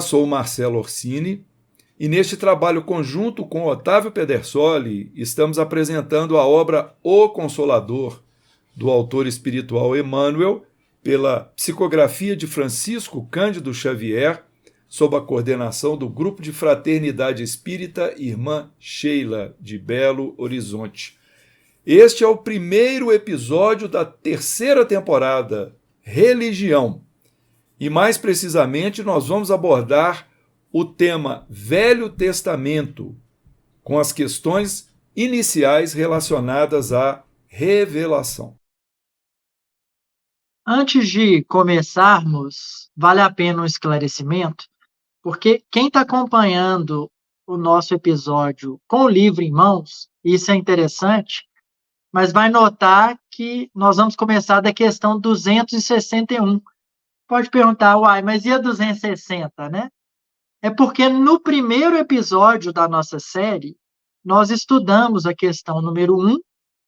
sou o Marcelo Orsini e neste trabalho conjunto com Otávio Pedersoli estamos apresentando a obra O Consolador, do autor espiritual Emmanuel, pela psicografia de Francisco Cândido Xavier, sob a coordenação do Grupo de Fraternidade Espírita Irmã Sheila, de Belo Horizonte. Este é o primeiro episódio da terceira temporada, Religião. E mais precisamente, nós vamos abordar o tema Velho Testamento, com as questões iniciais relacionadas à revelação. Antes de começarmos, vale a pena um esclarecimento, porque quem está acompanhando o nosso episódio com o livro em mãos, isso é interessante, mas vai notar que nós vamos começar da questão 261. Pode perguntar, uai, mas e a 260, né? É porque no primeiro episódio da nossa série, nós estudamos a questão número 1,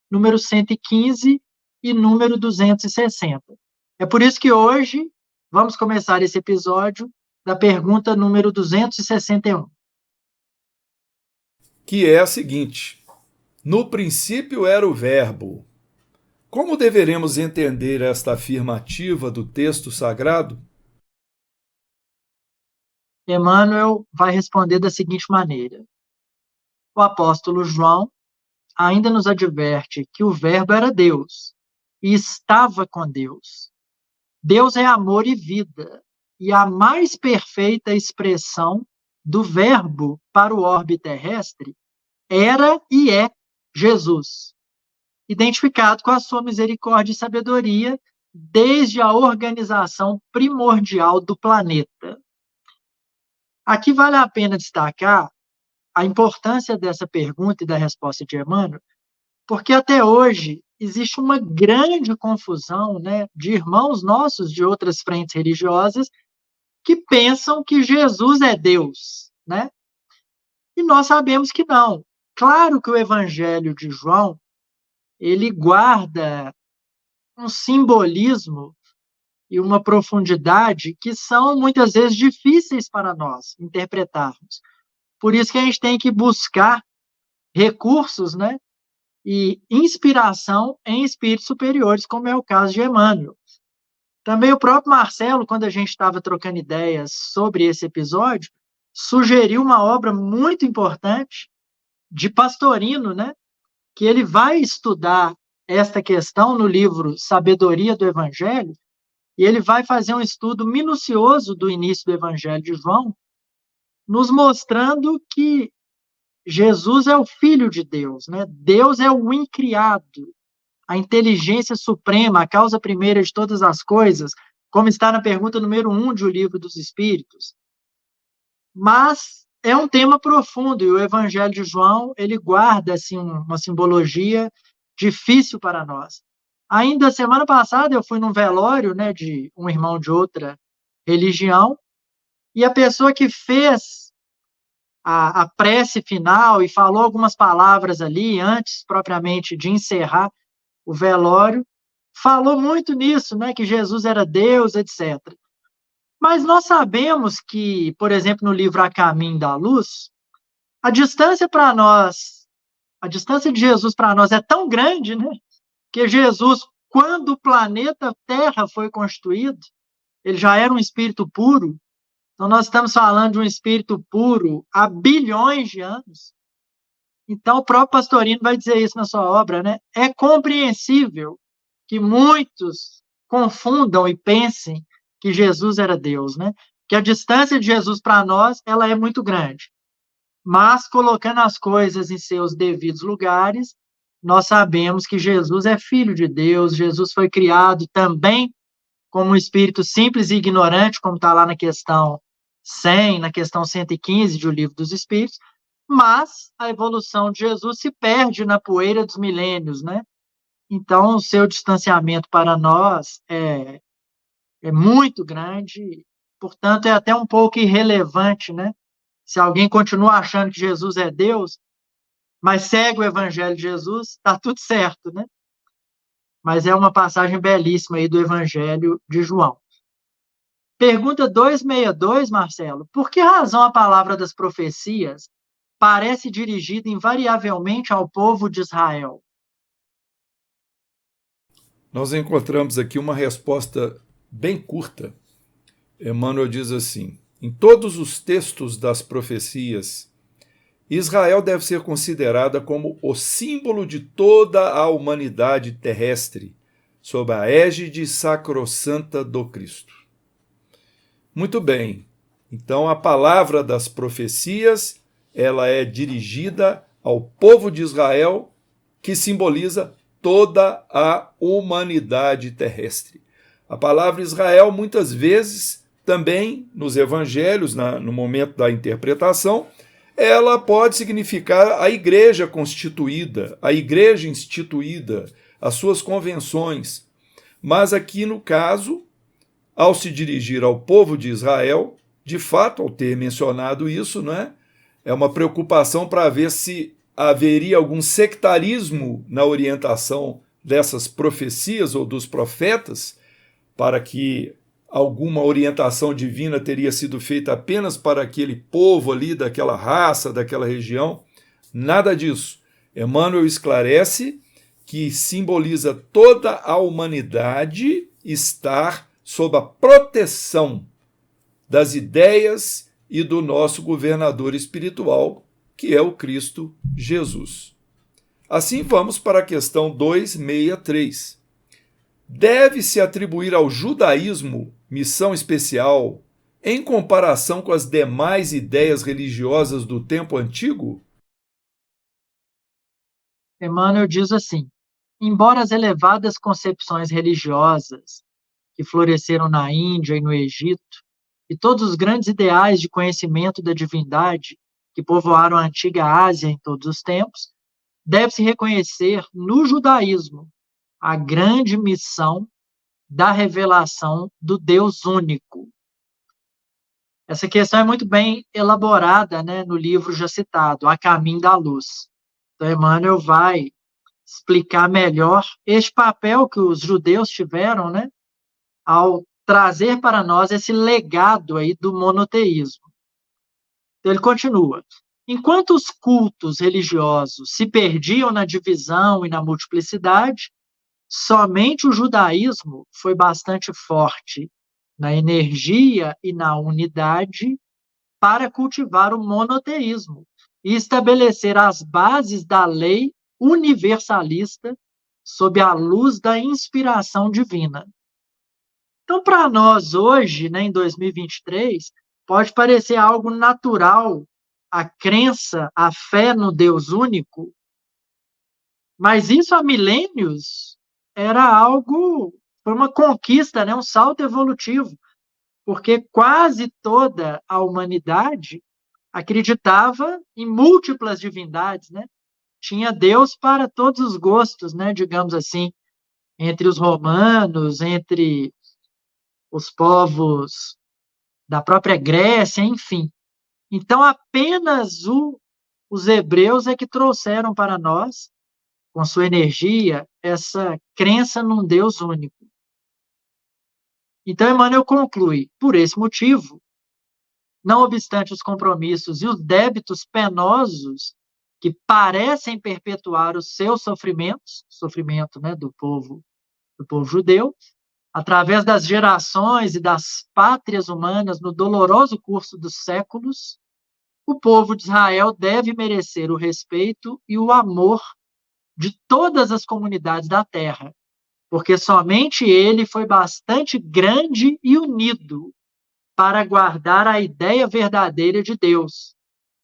número 115 e número 260. É por isso que hoje vamos começar esse episódio da pergunta número 261. Que é a seguinte: no princípio era o Verbo. Como deveremos entender esta afirmativa do texto sagrado? Emmanuel vai responder da seguinte maneira. O apóstolo João ainda nos adverte que o Verbo era Deus e estava com Deus. Deus é amor e vida, e a mais perfeita expressão do Verbo para o orbe terrestre era e é Jesus, identificado com a sua misericórdia e sabedoria desde a organização primordial do planeta. Aqui vale a pena destacar a importância dessa pergunta e da resposta de Emmanuel, porque até hoje existe uma grande confusão, né, de irmãos nossos de outras frentes religiosas que pensam que Jesus é Deus, né? E nós sabemos que não. Claro que o Evangelho de João, ele guarda um simbolismo e uma profundidade que são muitas vezes difíceis para nós interpretarmos. Por isso que a gente tem que buscar recursos, né, e inspiração em espíritos superiores, como é o caso de Emmanuel. Também o próprio Marcelo, quando a gente estava trocando ideias sobre esse episódio, sugeriu uma obra muito importante de Pastorino, né, que ele vai estudar esta questão no livro Sabedoria do Evangelho, e ele vai fazer um estudo minucioso do início do Evangelho de João, nos mostrando que Jesus é o Filho de Deus, né? Deus é o incriado, a inteligência suprema, a causa primeira de todas as coisas, como está na pergunta número 1 de O Livro dos Espíritos. Mas é um tema profundo, e o Evangelho de João, ele guarda assim, uma simbologia difícil para nós. Ainda semana passada eu fui num velório, né, de um irmão de outra religião, e a pessoa que fez a prece final e falou algumas palavras ali, antes propriamente de encerrar o velório, falou muito nisso, né, que Jesus era Deus, etc. Mas nós sabemos que, por exemplo, no livro A Caminho da Luz, a distância para nós, a distância de Jesus para nós é tão grande, né, que Jesus, quando o planeta Terra foi constituído, ele já era um espírito puro. Então, nós estamos falando de um espírito puro há bilhões de anos. Então, o próprio Pastorino vai dizer isso na sua obra, né? É compreensível que muitos confundam e pensem que Jesus era Deus, né? Que a distância de Jesus para nós, ela é muito grande. Mas, colocando as coisas em seus devidos lugares, nós sabemos que Jesus é Filho de Deus, Jesus foi criado também como um espírito simples e ignorante, como está lá na questão 100, na questão 115 de O Livro dos Espíritos, mas a evolução de Jesus se perde na poeira dos milênios, né? Então, o seu distanciamento para nós é muito grande, portanto, é até um pouco irrelevante, né? Se alguém continua achando que Jesus é Deus, mas segue o Evangelho de Jesus, está tudo certo, né? Mas é uma passagem belíssima aí do Evangelho de João. Pergunta 262, Marcelo. Por que razão a palavra das profecias parece dirigida invariavelmente ao povo de Israel? Nós encontramos aqui uma resposta bem curta. Emmanuel diz assim: em todos os textos das profecias, Israel deve ser considerada como o símbolo de toda a humanidade terrestre, sob a égide sacrossanta do Cristo. Muito bem, então a palavra das profecias, ela é dirigida ao povo de Israel, que simboliza toda a humanidade terrestre. A palavra Israel, muitas vezes, também nos evangelhos, no momento da interpretação, ela pode significar a igreja constituída, a igreja instituída, as suas convenções. Mas aqui, no caso, ao se dirigir ao povo de Israel, de fato, ao ter mencionado isso, né, é uma preocupação para ver se haveria algum sectarismo na orientação dessas profecias ou dos profetas, para que alguma orientação divina teria sido feita apenas para aquele povo ali, daquela raça, daquela região. Nada disso. Emmanuel esclarece que simboliza toda a humanidade estar sob a proteção das ideias e do nosso governador espiritual, que é o Cristo Jesus. Assim, vamos para a questão 263. Deve-se atribuir ao judaísmo missão especial em comparação com as demais ideias religiosas do tempo antigo? Emmanuel diz assim: embora as elevadas concepções religiosas que floresceram na Índia e no Egito, e todos os grandes ideais de conhecimento da divindade que povoaram a antiga Ásia em todos os tempos, deve-se reconhecer no judaísmo a grande missão da revelação do Deus único. Essa questão é muito bem elaborada, né, no livro já citado, A Caminho da Luz. Então, Emmanuel vai explicar melhor este papel que os judeus tiveram, né, ao trazer para nós esse legado aí do monoteísmo. Então, ele continua: enquanto os cultos religiosos se perdiam na divisão e na multiplicidade, somente o judaísmo foi bastante forte na energia e na unidade para cultivar o monoteísmo e estabelecer as bases da lei universalista sob a luz da inspiração divina. Então, para nós hoje, né, em 2023, pode parecer algo natural a crença, a fé no Deus único, mas isso há milênios era algo, foi uma conquista, né, um salto evolutivo, porque quase toda a humanidade acreditava em múltiplas divindades, né? Tinha Deus para todos os gostos, né, digamos assim, entre os romanos, entre os povos da própria Grécia, enfim. Então, apenas os hebreus é que trouxeram para nós, com sua energia, essa crença num Deus único. Então, Emmanuel conclui: por esse motivo, não obstante os compromissos e os débitos penosos que parecem perpetuar os seus sofrimentos, sofrimento, né, do povo judeu, através das gerações e das pátrias humanas no doloroso curso dos séculos, o povo de Israel deve merecer o respeito e o amor de todas as comunidades da terra, porque somente ele foi bastante grande e unido para guardar a ideia verdadeira de Deus,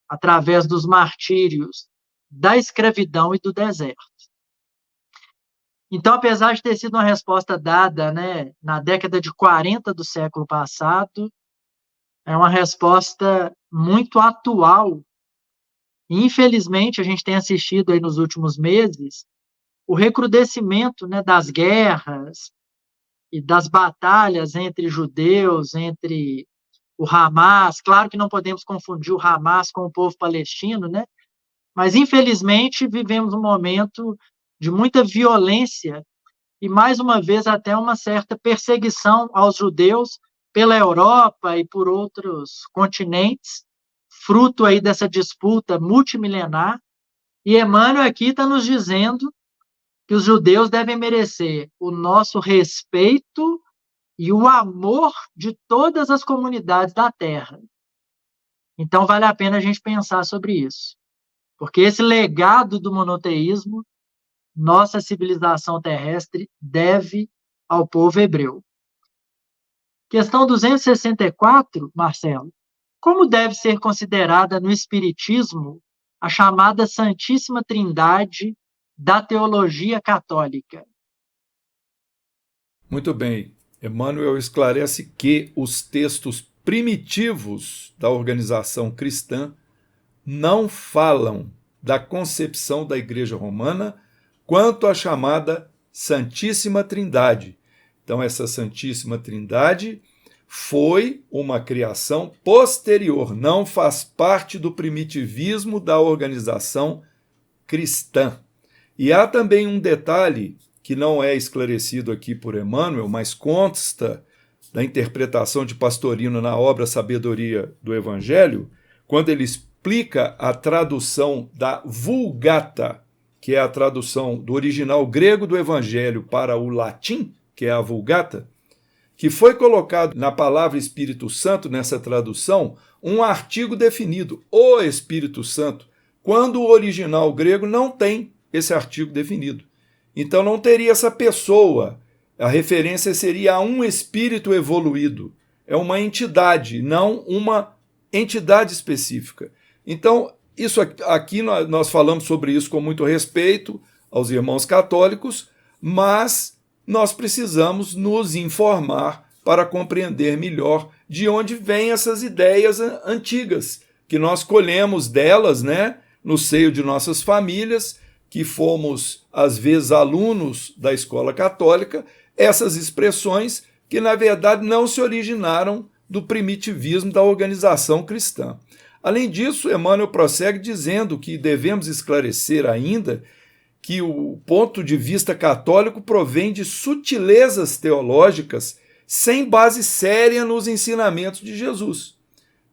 através dos martírios, da escravidão e do deserto. Então, apesar de ter sido uma resposta dada, né, na década de 40 do século passado, é uma resposta muito atual. E, infelizmente, a gente tem assistido aí nos últimos meses o recrudescimento, né, das guerras e das batalhas entre judeus, entre o Hamas. Claro que não podemos confundir o Hamas com o povo palestino, né? Mas, infelizmente, vivemos um momento de muita violência e, mais uma vez, até uma certa perseguição aos judeus pela Europa e por outros continentes, fruto aí dessa disputa multimilenar. E Emmanuel aqui está nos dizendo que os judeus devem merecer o nosso respeito e o amor de todas as comunidades da Terra. Então, vale a pena a gente pensar sobre isso, porque esse legado do monoteísmo, nossa civilização terrestre deve ao povo hebreu. Questão 264, Marcelo. Como deve ser considerada no Espiritismo a chamada Santíssima Trindade da teologia católica? Muito bem. Emmanuel esclarece que os textos primitivos da organização cristã não falam da concepção da Igreja Romana quanto à chamada Santíssima Trindade. Então, essa Santíssima Trindade foi uma criação posterior, não faz parte do primitivismo da organização cristã. E há também um detalhe que não é esclarecido aqui por Emmanuel, mas consta da interpretação de Pastorino na obra Sabedoria do Evangelho, quando ele explica a tradução da Vulgata, que é a tradução do original grego do Evangelho para o latim, que é a Vulgata, que foi colocado na palavra Espírito Santo, nessa tradução, um artigo definido, o Espírito Santo, quando o original grego não tem esse artigo definido. Então não teria essa pessoa, a referência seria a um espírito evoluído, é uma entidade, não uma entidade específica. Então, isso aqui nós falamos sobre isso com muito respeito aos irmãos católicos, mas nós precisamos nos informar para compreender melhor de onde vêm essas ideias antigas, que nós colhemos delas, né, no seio de nossas famílias, que fomos, às vezes, alunos da escola católica, essas expressões que, na verdade, não se originaram do primitivismo da organização cristã. Além disso, Emmanuel prossegue dizendo que devemos esclarecer ainda que o ponto de vista católico provém de sutilezas teológicas sem base séria nos ensinamentos de Jesus.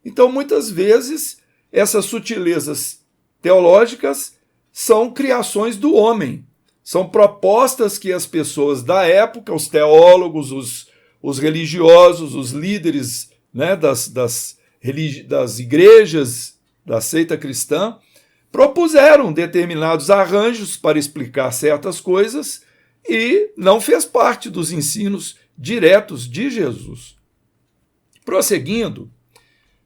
Então, muitas vezes, essas sutilezas teológicas são criações do homem, são propostas que as pessoas da época, os teólogos, os religiosos, os líderes, né, das igrejas da seita cristã, propuseram determinados arranjos para explicar certas coisas e não fez parte dos ensinos diretos de Jesus. Prosseguindo,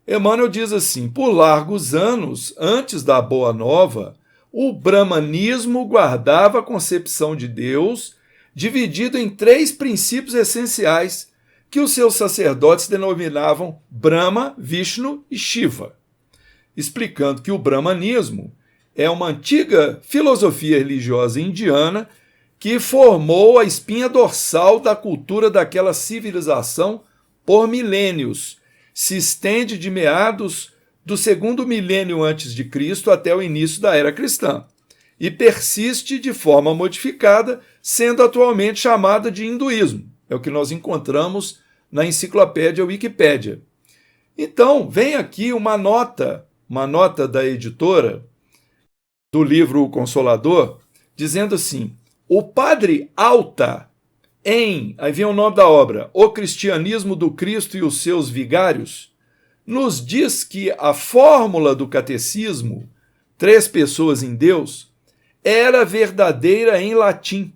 Emmanuel diz assim: por largos anos, antes da Boa Nova, o brahmanismo guardava a concepção de Deus dividido em 3 princípios essenciais que os seus sacerdotes denominavam Brahma, Vishnu e Shiva, explicando que o brahmanismo é uma antiga filosofia religiosa indiana que formou a espinha dorsal da cultura daquela civilização por milênios. Se estende de meados do 2º milênio antes de Cristo até o início da era cristã e persiste de forma modificada, sendo atualmente chamada de hinduísmo. É o que nós encontramos na enciclopédia Wikipédia. Então, vem aqui uma nota da editora do livro O Consolador, dizendo assim: o padre Alta, aí vem o nome da obra, O Cristianismo do Cristo e os seus Vigários, nos diz que a fórmula do catecismo, 3 pessoas em Deus, era verdadeira em latim,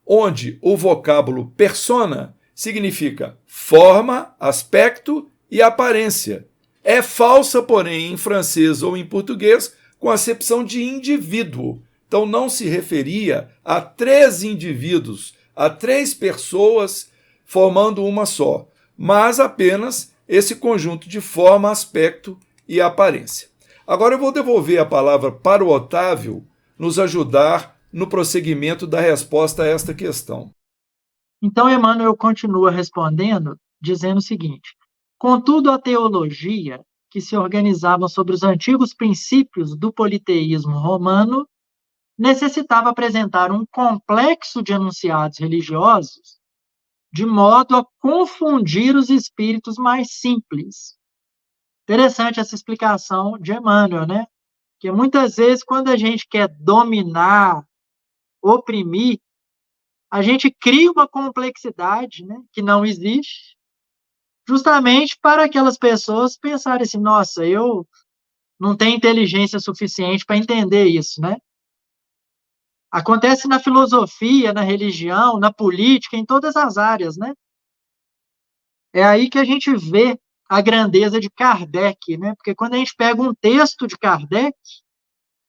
onde o vocábulo persona significa forma, aspecto e aparência. É falsa, porém, em francês ou em português, com acepção de indivíduo. Então não se referia a 3 indivíduos, a 3 pessoas formando uma só, mas apenas esse conjunto de forma, aspecto e aparência. Agora eu vou devolver a palavra para o Otávio nos ajudar no prosseguimento da resposta a esta questão. Então, Emmanuel continua respondendo, dizendo o seguinte: contudo, a teologia, que se organizava sobre os antigos princípios do politeísmo romano, necessitava apresentar um complexo de enunciados religiosos de modo a confundir os espíritos mais simples. Interessante essa explicação de Emmanuel, né? Que muitas vezes, quando a gente quer dominar, oprimir, a gente cria uma complexidade, né, que não existe, justamente para aquelas pessoas pensarem assim, nossa, eu não tenho inteligência suficiente para entender isso, né? Acontece na filosofia, na religião, na política, em todas as áreas, né? É aí que a gente vê a grandeza de Kardec, né? Porque quando a gente pega um texto de Kardec,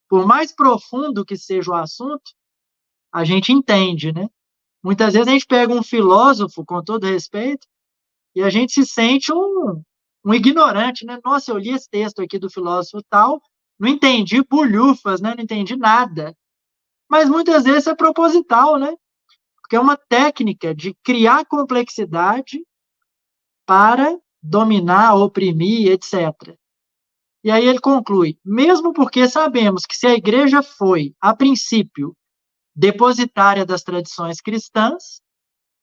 por mais profundo que seja o assunto, a gente entende, né? Muitas vezes a gente pega um filósofo, com todo respeito, e a gente se sente um ignorante, né? Nossa, eu li esse texto aqui do filósofo tal, não entendi bulhufas, né? Não entendi nada. Mas muitas vezes é proposital, né? Porque é uma técnica de criar complexidade para dominar, oprimir, etc. E aí ele conclui: mesmo porque sabemos que se a igreja foi, a princípio, depositária das tradições cristãs,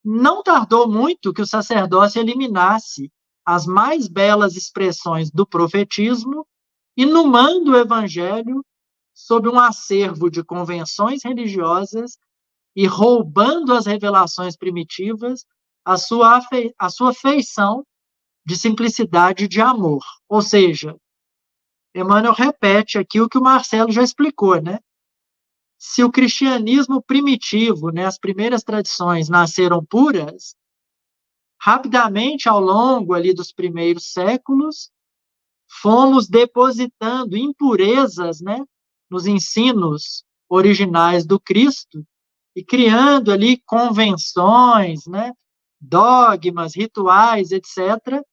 não tardou muito que o sacerdócio eliminasse as mais belas expressões do profetismo, inumando o evangelho sob um acervo de convenções religiosas e roubando as revelações primitivas a sua feição de simplicidade e de amor. Ou seja, Emmanuel repete aqui o que o Marcelo já explicou, né? Se o cristianismo primitivo, né, as primeiras tradições nasceram puras, rapidamente, ao longo ali dos primeiros séculos, fomos depositando impurezas, né, nos ensinos originais do Cristo e criando ali convenções, né, dogmas, rituais, etc.,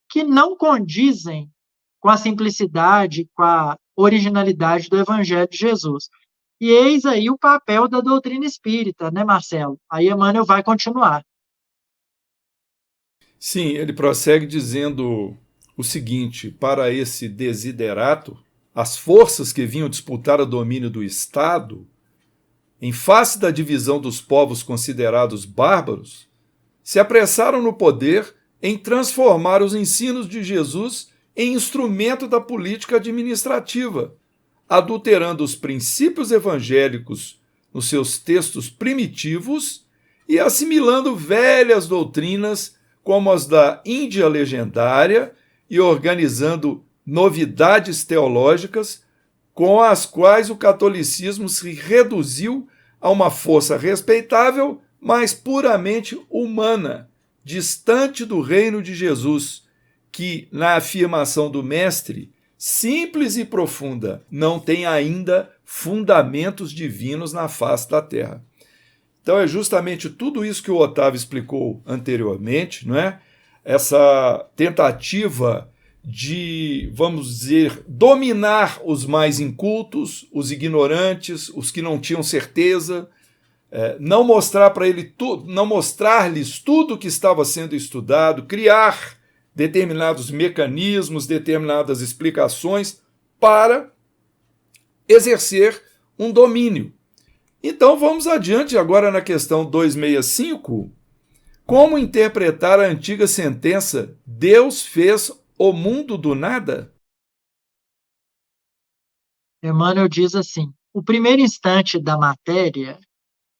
que não condizem com a simplicidade, com a originalidade do Evangelho de Jesus. E eis aí o papel da doutrina espírita, né, Marcelo? Aí Emmanuel vai continuar. Sim, ele prossegue dizendo o seguinte: para esse desiderato, as forças que vinham disputar o domínio do Estado, em face da divisão dos povos considerados bárbaros, se apressaram no poder em transformar os ensinos de Jesus em instrumento da política administrativa, adulterando os princípios evangélicos nos seus textos primitivos e assimilando velhas doutrinas como as da Índia legendária e organizando novidades teológicas com as quais o catolicismo se reduziu a uma força respeitável, mas puramente humana, distante do reino de Jesus, que, na afirmação do Mestre, simples e profunda, não tem ainda fundamentos divinos na face da terra. Então é justamente tudo isso que o Otávio explicou anteriormente, não é? Essa tentativa de, vamos dizer, dominar os mais incultos, os ignorantes, os que não tinham certeza, não mostrar para ele não mostrar-lhes tudo o que estava sendo estudado, criar determinados mecanismos, determinadas explicações para exercer um domínio. Então vamos adiante agora na questão 265. Como interpretar a antiga sentença Deus fez o mundo do nada? Emmanuel diz assim: o primeiro instante da matéria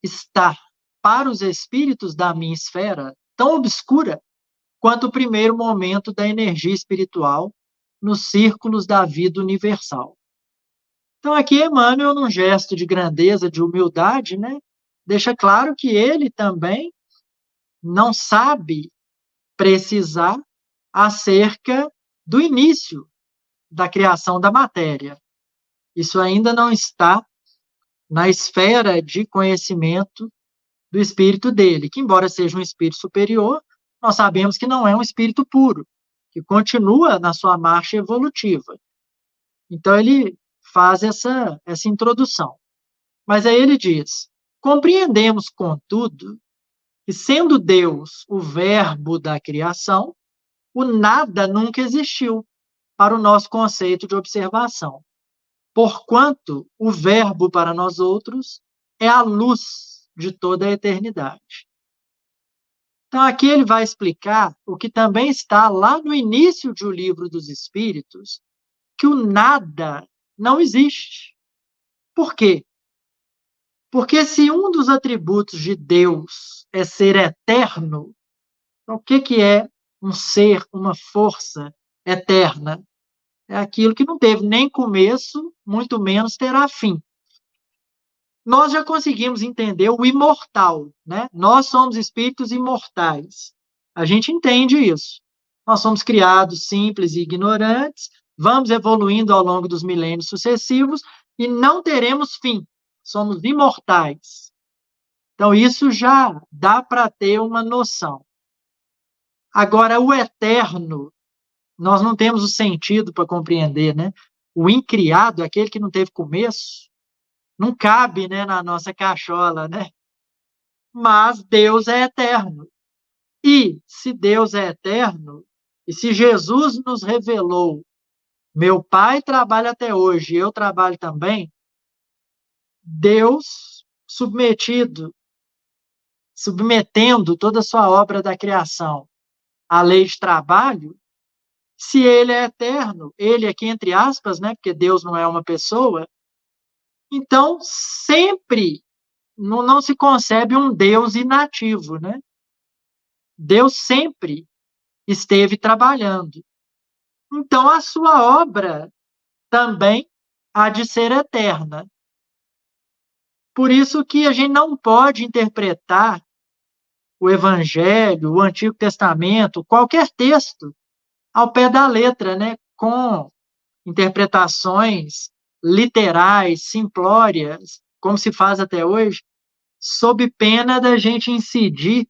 está, para os espíritos da minha esfera, tão obscura quanto o primeiro momento da energia espiritual nos círculos da vida universal. Então, aqui Emmanuel, num gesto de grandeza, de humildade, né, deixa claro que ele também não sabe precisar acerca do início da criação da matéria. Isso ainda não está na esfera de conhecimento do espírito dele, que, embora seja um espírito superior, nós sabemos que não é um espírito puro, que continua na sua marcha evolutiva. Então, ele faz essa introdução. Mas aí ele diz: compreendemos, contudo, que, sendo Deus o verbo da criação, o nada nunca existiu para o nosso conceito de observação, porquanto o verbo para nós outros é a luz de toda a eternidade. Então, aqui ele vai explicar o que também está lá no início do Livro dos Espíritos, que o nada não existe. Por quê? Porque se um dos atributos de Deus é ser eterno, então o que é um ser, uma força eterna? É aquilo que não teve nem começo, muito menos terá fim. Nós já conseguimos entender o imortal, né? Nós somos espíritos imortais. A gente entende isso. Nós somos criados simples e ignorantes, vamos evoluindo ao longo dos milênios sucessivos e não teremos fim. Somos imortais. Então, isso já dá para ter uma noção. Agora, o eterno, nós não temos o sentido para compreender, né? O incriado, aquele que não teve começo, não cabe, né, na nossa cachola, né? Mas Deus é eterno. E se Deus é eterno, e se Jesus nos revelou, meu Pai trabalha até hoje, eu trabalho também, Deus submetendo toda a sua obra da criação à lei de trabalho, se ele é eterno, ele aqui entre aspas, né, porque Deus não é uma pessoa, então sempre não se concebe um Deus inativo, né? Deus sempre esteve trabalhando. Então, a sua obra também há de ser eterna. Por isso que a gente não pode interpretar o Evangelho, o Antigo Testamento, qualquer texto, ao pé da letra, né? Com interpretações literais, simplórias, como se faz até hoje, sob pena da gente incidir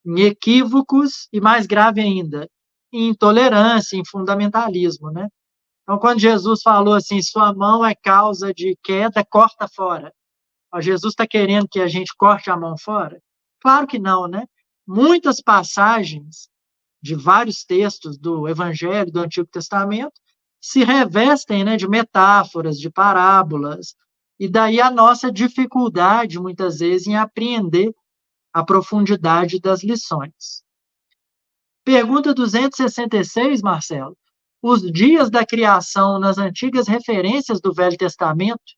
em equívocos e, mais grave ainda, em intolerância, em fundamentalismo, né? Então, quando Jesus falou assim, sua mão é causa de queda, corta fora. Ó, Jesus está querendo que a gente corte a mão fora? Claro que não, né? Muitas passagens de vários textos do Evangelho, do Antigo Testamento, se revestem, né, de metáforas, de parábolas, e daí a nossa dificuldade, muitas vezes, em apreender a profundidade das lições. Pergunta 266, Marcelo. Os dias da criação nas antigas referências do Velho Testamento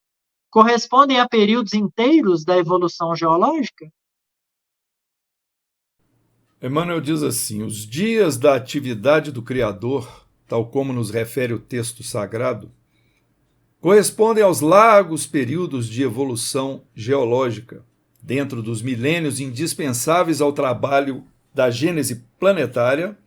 correspondem a períodos inteiros da evolução geológica? Emmanuel diz assim: os dias da atividade do Criador, tal como nos refere o texto sagrado, correspondem aos largos períodos de evolução geológica, dentro dos milênios indispensáveis ao trabalho da gênese planetária,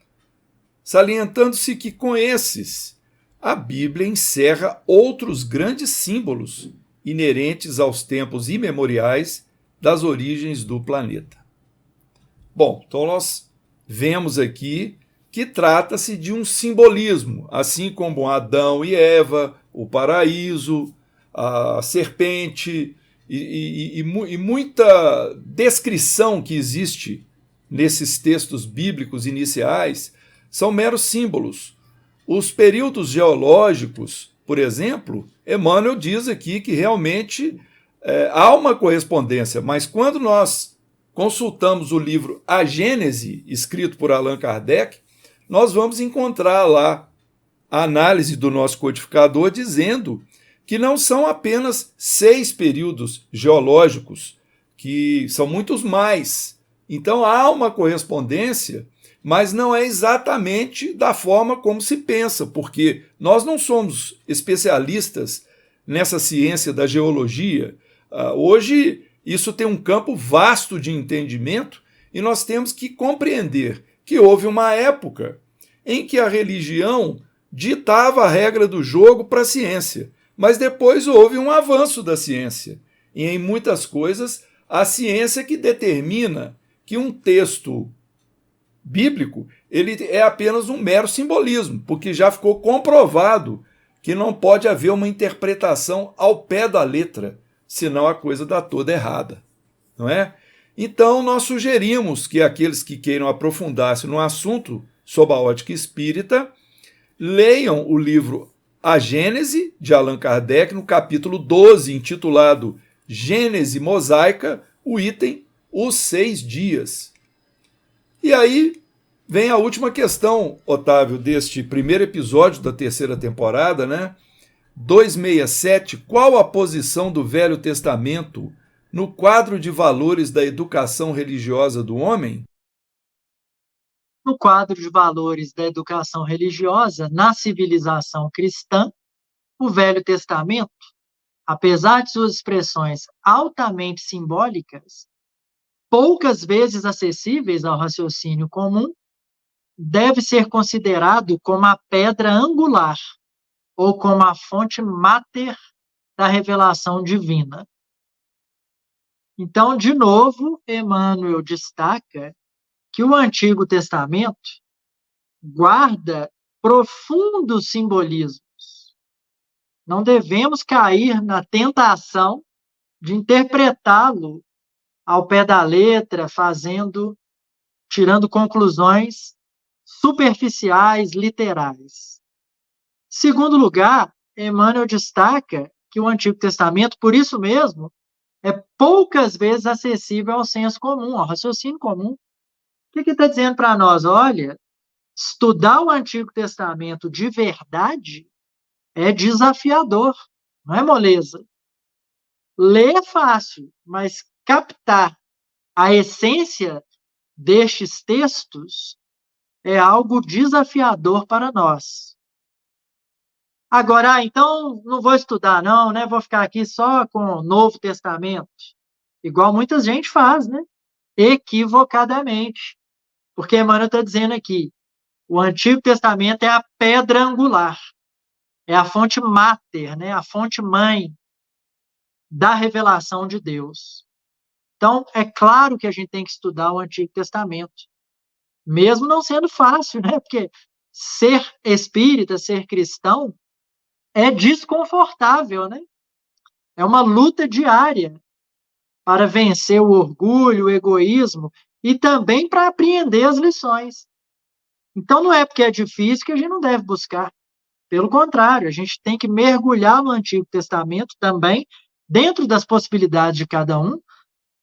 salientando-se que com esses a Bíblia encerra outros grandes símbolos inerentes aos tempos imemoriais das origens do planeta. Bom, então nós vemos aqui que trata-se de um simbolismo, assim como Adão e Eva, o paraíso, a serpente e muita descrição que existe nesses textos bíblicos iniciais são meros símbolos. Os períodos geológicos, por exemplo, Emmanuel diz aqui que realmente há uma correspondência, mas quando nós consultamos o livro A Gênese, escrito por Allan Kardec, nós vamos encontrar lá a análise do nosso codificador dizendo que não são apenas 6 períodos geológicos, que são muitos mais. Então há uma correspondência, mas não é exatamente da forma como se pensa, porque nós não somos especialistas nessa ciência da geologia. Hoje isso tem um campo vasto de entendimento e nós temos que compreender que houve uma época em que a religião ditava a regra do jogo para a ciência, mas depois houve um avanço da ciência. E em muitas coisas, a ciência que determina que um texto bíblico ele é apenas um mero simbolismo, porque já ficou comprovado que não pode haver uma interpretação ao pé da letra, senão a coisa dá toda errada, não é? Então nós sugerimos que aqueles que queiram aprofundar-se no assunto sob a ótica espírita leiam o livro A Gênese, de Allan Kardec, no capítulo 12, intitulado Gênese Mosaica, o item Os 6 Dias. E aí vem a última questão, Otávio, deste primeiro episódio da terceira temporada, né? 267, qual a posição do Velho Testamento no quadro de valores da educação religiosa do homem? No quadro de valores da educação religiosa, na civilização cristã, o Velho Testamento, apesar de suas expressões altamente simbólicas, poucas vezes acessíveis ao raciocínio comum, deve ser considerado como a pedra angular ou como a fonte máter da revelação divina. Então, de novo, Emmanuel destaca que o Antigo Testamento guarda profundos simbolismos. Não devemos cair na tentação de interpretá-lo ao pé da letra, tirando conclusões superficiais, literais. Segundo lugar, Emmanuel destaca que o Antigo Testamento, por isso mesmo, é poucas vezes acessível ao senso comum, ao raciocínio comum. O que ele está dizendo para nós? Olha, estudar o Antigo Testamento de verdade é desafiador, não é moleza. Ler é fácil, mas captar a essência destes textos é algo desafiador para nós. Agora, então, não vou estudar não, né? Vou ficar aqui só com o Novo Testamento, igual muita gente faz, né? Equivocadamente. Porque Emmanuel está dizendo aqui, o Antigo Testamento é a pedra angular, é a fonte máter, né? A fonte mãe da revelação de Deus. Então, é claro que a gente tem que estudar o Antigo Testamento, mesmo não sendo fácil, né? Porque ser espírita, ser cristão, é desconfortável, né? É uma luta diária para vencer o orgulho, o egoísmo e também para apreender as lições. Então, não é porque é difícil que a gente não deve buscar. Pelo contrário, a gente tem que mergulhar no Antigo Testamento também, dentro das possibilidades de cada um,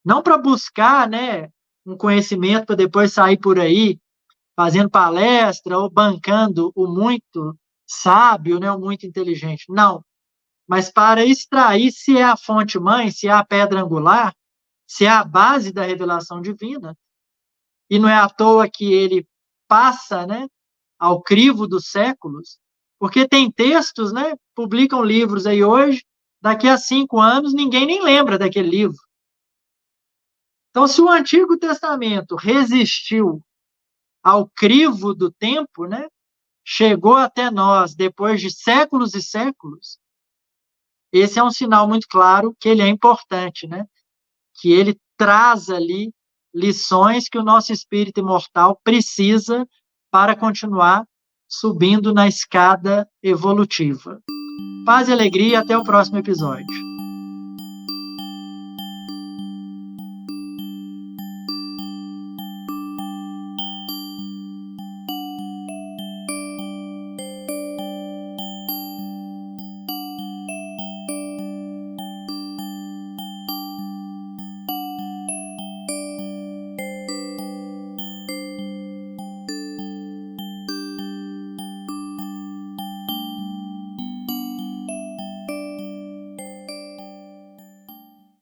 não para buscar, né, um conhecimento para depois sair por aí fazendo palestra ou bancando o muito sábio, né, o muito inteligente. Não, mas para extrair se é a fonte mãe, se é a pedra angular, se é a base da revelação divina. E não é à toa que ele passa, né, ao crivo dos séculos, porque tem textos, né, publicam livros aí hoje, daqui a 5 anos ninguém nem lembra daquele livro. Então, se o Antigo Testamento resistiu ao crivo do tempo, né, chegou até nós depois de séculos e séculos, esse é um sinal muito claro que ele é importante, né? Que ele traz ali lições que o nosso espírito imortal precisa para continuar subindo na escada evolutiva. Paz e alegria e até o próximo episódio.